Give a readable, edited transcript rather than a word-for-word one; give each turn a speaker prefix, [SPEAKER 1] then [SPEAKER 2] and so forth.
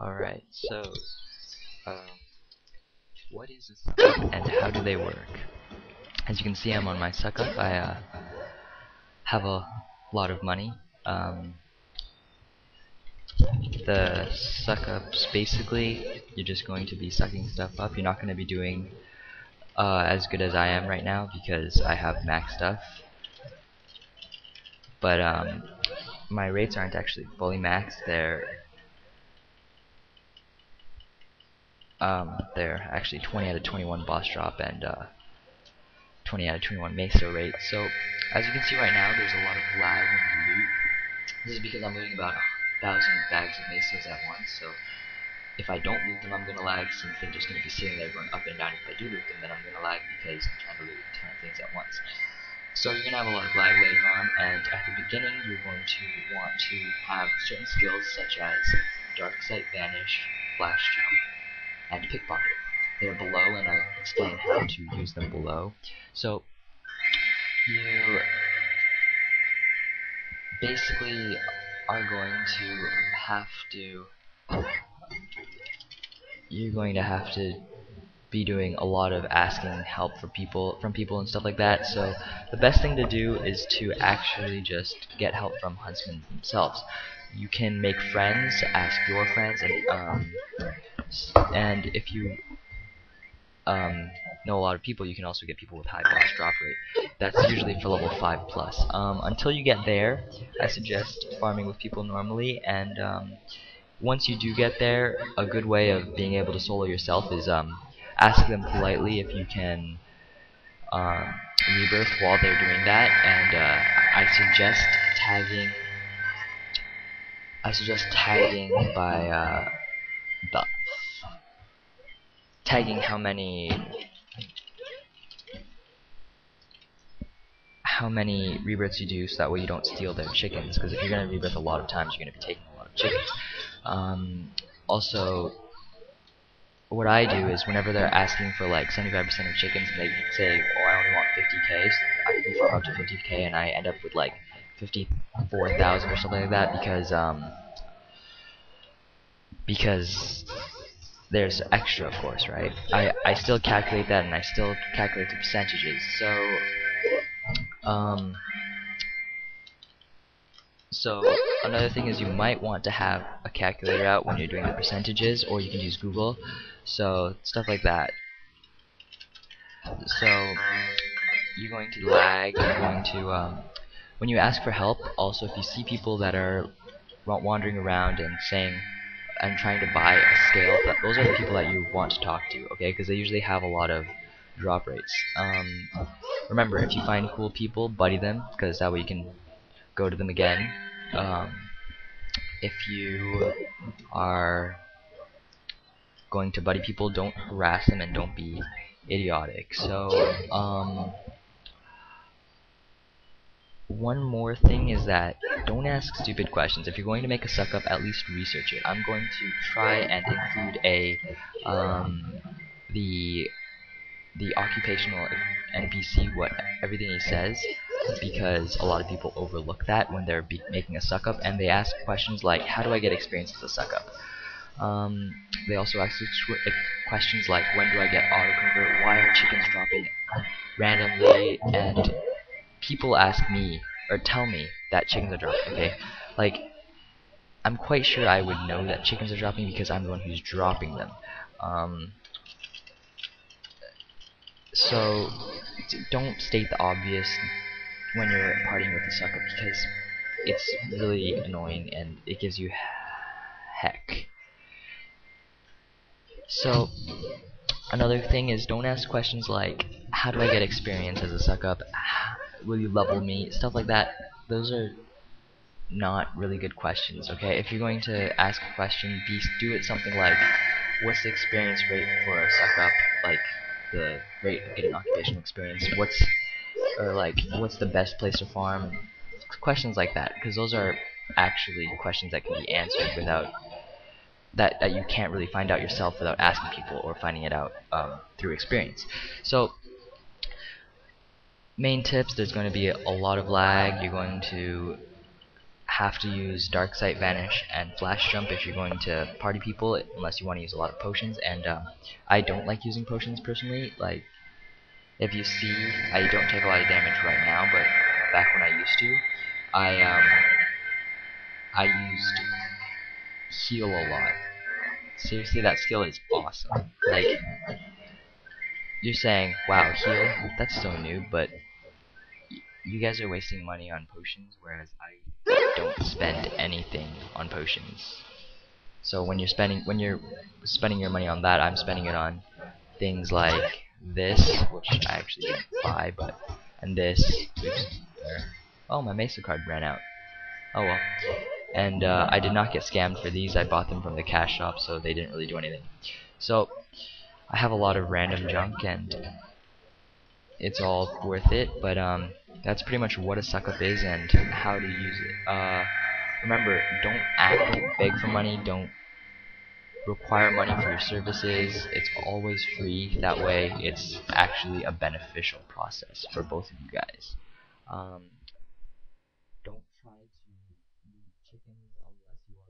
[SPEAKER 1] Alright, so, uh, what is a suckup and how do they work? As you can see, I'm on my suckup. I have a lot of money. The suckups, basically, you're just going to be sucking stuff up. You're not going to be doing as good as I am right now because I have max stuff. But my rates aren't actually fully maxed. They're actually 20 out of 21 boss drop and 20 out of 21 Mesa rate. So as you can see right now, there's a lot of lag when you loot. This is because I'm looting about 1,000 bags of Mesas at once. So if I don't loot them, I'm gonna lag since they're just gonna be sitting there going up and down. If I do loot them, then I'm gonna lag because I'm trying to loot a ton of things at once. So you're gonna have a lot of lag later on, and at the beginning, you're going to want to have certain skills such as Dark Sight, Vanish, Flash Jump, and Pickpocket. They're below, and I explain how to use them below. So you basically are going to have to be doing a lot of asking help from people and stuff like that. So the best thing to do is to actually just get help from huntsmen themselves. You can make friends, ask your friends, and if you know a lot of people, you can also get people with high boss drop rate. That's usually for level 5 plus. Until you get there, I suggest farming with people normally, and once you do get there, a good way of being able to solo yourself is ask them politely if you can rebirth while they're doing that, and I suggest tagging by tagging how many rebirths you do, so that way you don't steal their chickens. Because if you're gonna rebirth a lot of times, you're gonna be taking a lot of chickens. Also, what I do is whenever they're asking for like 75% of chickens, and they say, "Oh, I only want 50k," so I can farm up to 50k, and I end up with like 54,000 or something like that because there's extra, of course, right? I still calculate that, and I still calculate the percentages. So another thing is you might want to have a calculator out when you're doing the percentages, or you can use Google. So stuff like that. So you're going to lag. You're going to when you ask for help. Also, if you see people that are wandering around and saying and trying to buy a scale, those are the people that you want to talk to. Okay, because they usually have a lot of drop rates. Remember, if you find cool people, buddy them, because that way you can go to them again. If you are going to buddy people, don't harass them and don't be idiotic. So one more thing is that don't ask stupid questions. If you're going to make a suck up, at least research it. I'm going to try and include the occupational NPC, everything he says, because a lot of people overlook that when they're making a suck up, and they ask questions like, how do I get experience as a suck up? They also ask questions like, when do I get auto convert? Why are chickens dropping randomly? And people ask me or tell me that chickens are dropping. Okay, like I'm quite sure I would know that chickens are dropping because I'm the one who's dropping them. So don't state the obvious when you're partying with a sucker, because it's really annoying and it gives you heck. So another thing is, don't ask questions like, how do I get experience as a suck up? Will you level me? Stuff like that. Those are not really good questions. Okay, if you're going to ask a question, do it something like, what's the experience rate for a suck up? Like the rate of getting occupational experience. What's the best place to farm? Questions like that, because those are actually questions that can be answered without that you can't really find out yourself without asking people or finding it out through experience. So main tips: there's going to be a lot of lag. You're going to have to use Dark Sight Vanish and Flash Jump if you're going to party people, unless you want to use a lot of potions. And I don't like using potions personally. Like, if you see, I don't take a lot of damage right now, but back when I used to, I used heal a lot. Seriously, that skill is awesome. Like, you're saying, wow, heal? That's so new, but you guys are wasting money on potions, whereas I don't spend anything on potions. So when you're spending your money on that, I'm spending it on things like this, which I actually didn't buy, and this. Oh, my Mesa card ran out. Oh well. And I did not get scammed for these. I bought them from the cash shop, so they didn't really do anything. So I have a lot of random junk, and it's all worth it. But that's pretty much what a Suckup is and how to use it. Remember, don't beg for money. Don't require money for your services. It's always free. That way, it's actually a beneficial process for both of you guys. Um, don't try to eat chickens unless you are